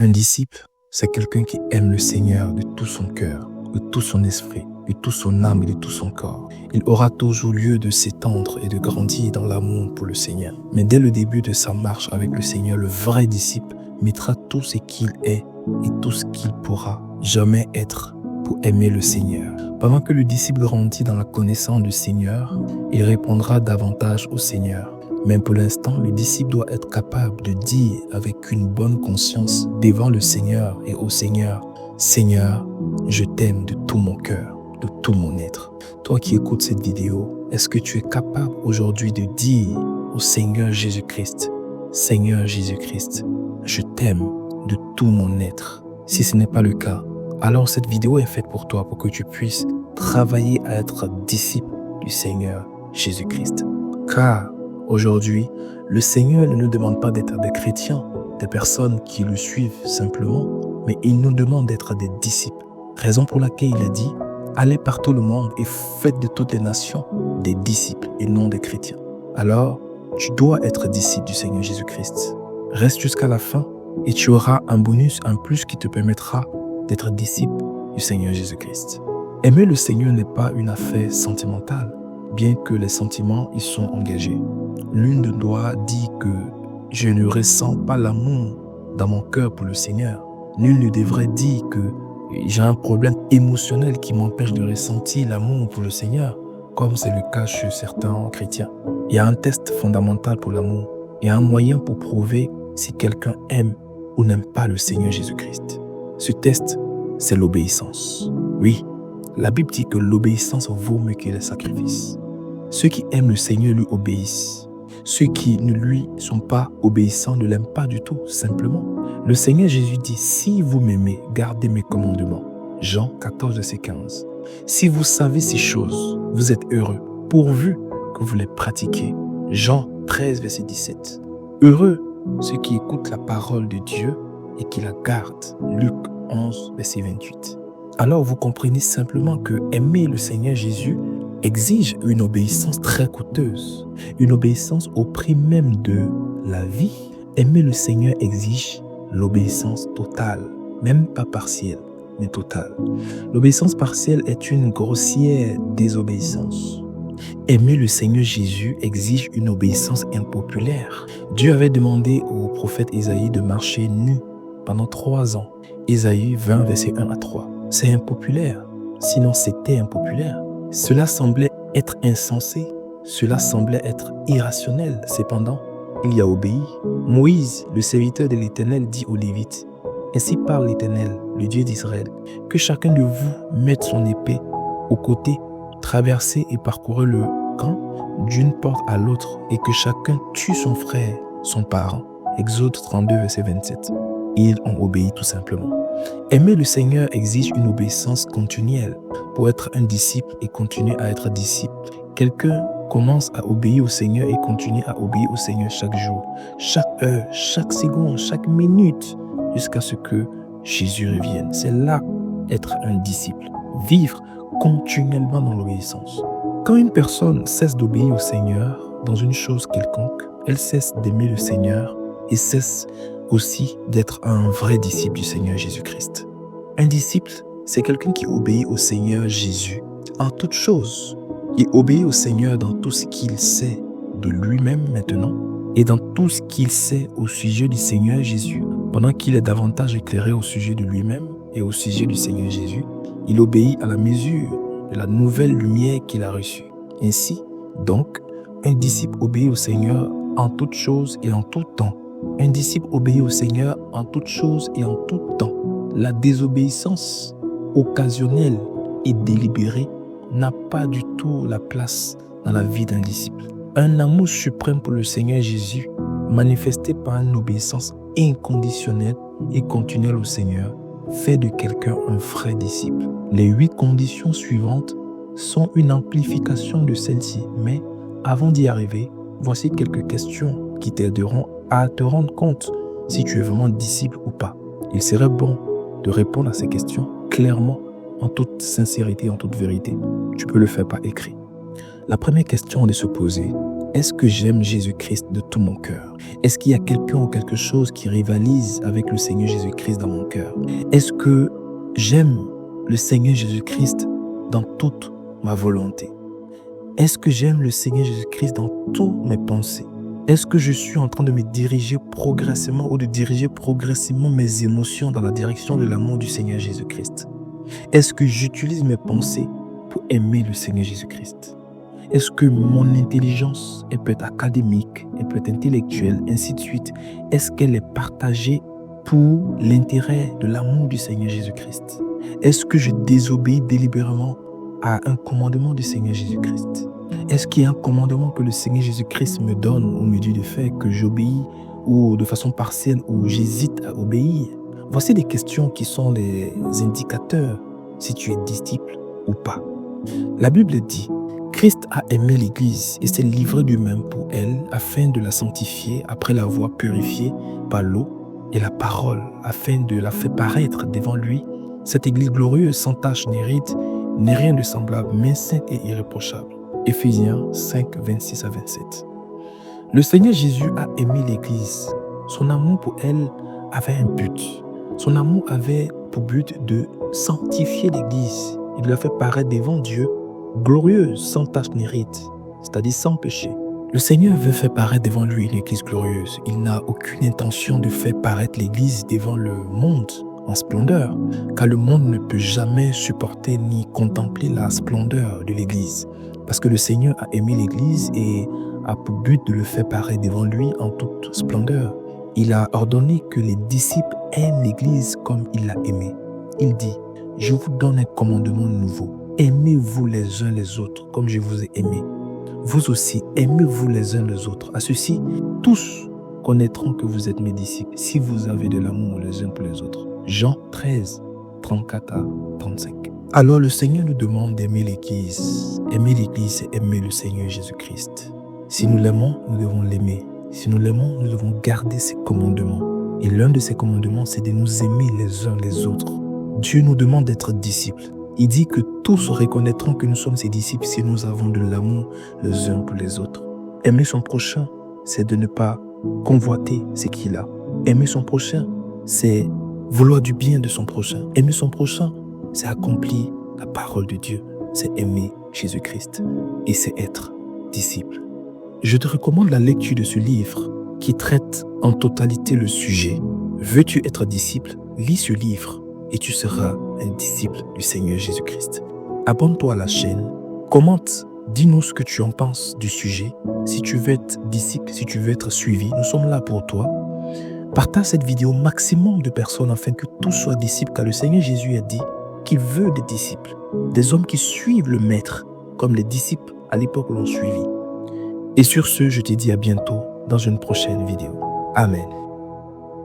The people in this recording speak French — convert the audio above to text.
Un disciple, c'est quelqu'un qui aime le Seigneur de tout son cœur, de tout son esprit, de toute son âme et de tout son corps. Il aura toujours lieu de s'étendre et de grandir dans l'amour pour le Seigneur. Mais dès le début de sa marche avec le Seigneur, le vrai disciple mettra tout ce qu'il est et tout ce qu'il pourra jamais être pour aimer le Seigneur. Pendant que le disciple grandit dans la connaissance du Seigneur, il répondra davantage au Seigneur. Mais pour l'instant, le disciple doit être capable de dire avec une bonne conscience devant le Seigneur et au Seigneur, « Seigneur, je t'aime de tout mon cœur, de tout mon être. » Toi qui écoutes cette vidéo, est-ce que tu es capable aujourd'hui de dire au Seigneur Jésus-Christ, « Seigneur Jésus-Christ, je t'aime de tout mon être. » Si ce n'est pas le cas, alors cette vidéo est faite pour toi, pour que tu puisses travailler à être disciple du Seigneur Jésus-Christ. Car aujourd'hui, le Seigneur ne nous demande pas d'être des chrétiens, des personnes qui le suivent simplement, mais il nous demande d'être des disciples. Raison pour laquelle il a dit, allez par tout le monde et faites de toutes les nations des disciples et non des chrétiens. Alors, tu dois être disciple du Seigneur Jésus-Christ. Reste jusqu'à la fin et tu auras un bonus, un plus qui te permettra d'être disciple du Seigneur Jésus-Christ. Aimer le Seigneur n'est pas une affaire sentimentale, bien que les sentiments y sont engagés. L'une de doit dire que je ne ressens pas l'amour dans mon cœur pour le Seigneur. Nul ne devrait dire que j'ai un problème émotionnel qui m'empêche de ressentir l'amour pour le Seigneur, comme c'est le cas chez certains chrétiens. Il y a un test fondamental pour l'amour. Il y a un moyen pour prouver si quelqu'un aime ou n'aime pas le Seigneur Jésus-Christ. Ce test, c'est l'obéissance. Oui, la Bible dit que l'obéissance vaut mieux que les sacrifices. Ceux qui aiment le Seigneur lui obéissent. Ceux qui ne lui sont pas obéissants ne l'aiment pas du tout, simplement. Le Seigneur Jésus dit, si vous m'aimez, gardez mes commandements. Jean 14, verset 15. Si vous savez ces choses, vous êtes heureux, pourvu que vous les pratiquiez. Jean 13, verset 17. Heureux ceux qui écoutent la parole de Dieu et qui la gardent. Luc 11, verset 28. Alors vous comprenez simplement que aimer le Seigneur Jésus exige une obéissance très coûteuse, une obéissance au prix même de la vie. Aimer le Seigneur exige l'obéissance totale, même pas partielle, mais totale. L'obéissance partielle est une grossière désobéissance. Aimer le Seigneur Jésus exige une obéissance impopulaire. Dieu avait demandé au prophète Isaïe de marcher nu pendant 3 ans. Isaïe 20, verset 1 à 3. C'est impopulaire, sinon c'était impopulaire. Cela semblait être insensé, cela semblait être irrationnel. Cependant, il y a obéi. Moïse, le serviteur de l'Éternel, dit aux Lévites, « Ainsi parle l'Éternel, le Dieu d'Israël, que chacun de vous mette son épée au côté, traverser et parcourir le camp d'une porte à l'autre, et que chacun tue son frère, son parent. » Exode 32, verset 27. Ils ont obéi tout simplement. Aimer le Seigneur exige une obéissance continuelle. Pour être un disciple et continuer à être disciple, quelqu'un commence à obéir au Seigneur et continue à obéir au Seigneur chaque jour, chaque heure, chaque seconde, chaque minute, jusqu'à ce que Jésus revienne. C'est là être un disciple, vivre continuellement dans l'obéissance. Quand une personne cesse d'obéir au Seigneur dans une chose quelconque, elle cesse d'aimer le Seigneur et cesse aussi d'être un vrai disciple du Seigneur Jésus-Christ. Un disciple, c'est quelqu'un qui obéit au Seigneur Jésus en toutes choses. Il obéit au Seigneur dans tout ce qu'il sait de lui-même maintenant et dans tout ce qu'il sait au sujet du Seigneur Jésus. Pendant qu'il est davantage éclairé au sujet de lui-même et au sujet du Seigneur Jésus, il obéit à la mesure de la nouvelle lumière qu'il a reçue. Ainsi, donc, un disciple obéit au Seigneur en toutes choses et en tout temps. Un disciple obéit au Seigneur en toutes choses et en tout temps. La désobéissance occasionnelle et délibérée n'a pas du tout la place dans la vie d'un disciple. Un amour suprême pour le Seigneur Jésus, manifesté par une obéissance inconditionnelle et continuelle au Seigneur, fait de quelqu'un un vrai disciple. Les 8 conditions suivantes sont une amplification de celles-ci, mais avant d'y arriver, voici quelques questions qui t'aideront à te rendre compte si tu es vraiment disciple ou pas. Il serait bon de répondre à ces questions clairement, en toute sincérité, en toute vérité. Tu peux le faire par écrit. La première question est de se poser, Est-ce que j'aime Jésus-Christ de tout mon cœur? Est-ce qu'il y a quelqu'un ou quelque chose qui rivalise avec le Seigneur Jésus-Christ dans mon cœur? Est-ce que j'aime le Seigneur Jésus-Christ dans toute ma volonté? Est-ce que j'aime le Seigneur Jésus-Christ dans toutes mes pensées? Est-ce que je suis en train de me diriger progressivement ou de diriger progressivement mes émotions dans la direction de l'amour du Seigneur Jésus-Christ? Est-ce que j'utilise mes pensées pour aimer le Seigneur Jésus-Christ? Est-ce que mon intelligence, elle peut être académique, elle peut être intellectuelle, ainsi de suite, est-ce qu'elle est partagée pour l'intérêt de l'amour du Seigneur Jésus-Christ? Est-ce que je désobéis délibérément à un commandement du Seigneur Jésus-Christ? Est-ce qu'il y a un commandement que le Seigneur Jésus-Christ me donne ou me dit de faire que j'obéis ou de façon partielle ou j'hésite à obéir? Voici des questions qui sont les indicateurs si tu es disciple ou pas. La Bible dit: Christ a aimé l'Église et s'est livré lui-même pour elle afin de la sanctifier après l'avoir purifiée par l'eau et la parole, afin de la faire paraître devant lui, cette Église glorieuse, sans tache ni ride, ni rien de semblable, mais sainte et irréprochable. Éphésiens 5, 26 à 27. Le Seigneur Jésus a aimé l'Église. Son amour pour elle avait un but. Son amour avait pour but de sanctifier l'Église et de la faire paraître devant Dieu glorieuse, sans tache ni ride, c'est-à-dire sans péché. Le Seigneur veut faire paraître devant lui une Église glorieuse. Il n'a aucune intention de faire paraître l'Église devant le monde en splendeur, car le monde ne peut jamais supporter ni contempler la splendeur de l'Église, parce que le Seigneur a aimé l'Église et a pour but de le faire paraître devant lui en toute splendeur. Il a ordonné que les disciples aiment l'Église comme il l'a aimé. Il dit: je vous donne un commandement nouveau. Aimez-vous les uns les autres comme je vous ai aimé. Vous aussi, aimez-vous les uns les autres. À ceci, tous connaîtront que vous êtes mes disciples si vous avez de l'amour les uns pour les autres. Jean 13, 34 à 35. Alors le Seigneur nous demande d'aimer l'Église. Aimer l'Église, c'est aimer le Seigneur Jésus-Christ. Si nous l'aimons, nous devons l'aimer. Si nous l'aimons, nous devons garder ses commandements. Et l'un de ses commandements, c'est de nous aimer les uns les autres. Dieu nous demande d'être disciples. Il dit que tous reconnaîtront que nous sommes ses disciples si nous avons de l'amour les uns pour les autres. Aimer son prochain, c'est de ne pas convoiter ce qu'il a. Aimer son prochain, c'est vouloir du bien de son prochain. Aimer son prochain, c'est accomplir la parole de Dieu. C'est aimer Jésus-Christ. Et c'est être disciple. Je te recommande la lecture de ce livre qui traite en totalité le sujet. Veux-tu être disciple? Lis ce livre et tu seras un disciple du Seigneur Jésus-Christ. Abonne-toi à la chaîne, commente, dis-nous ce que tu en penses du sujet. Si tu veux être disciple, si tu veux être suivi, nous sommes là pour toi. Partage cette vidéo au maximum de personnes afin que tous soient disciples, car le Seigneur Jésus a dit qu'il veut des disciples, des hommes qui suivent le Maître, comme les disciples à l'époque l'ont suivi. Et sur ce, je te dis à bientôt dans une prochaine vidéo. Amen.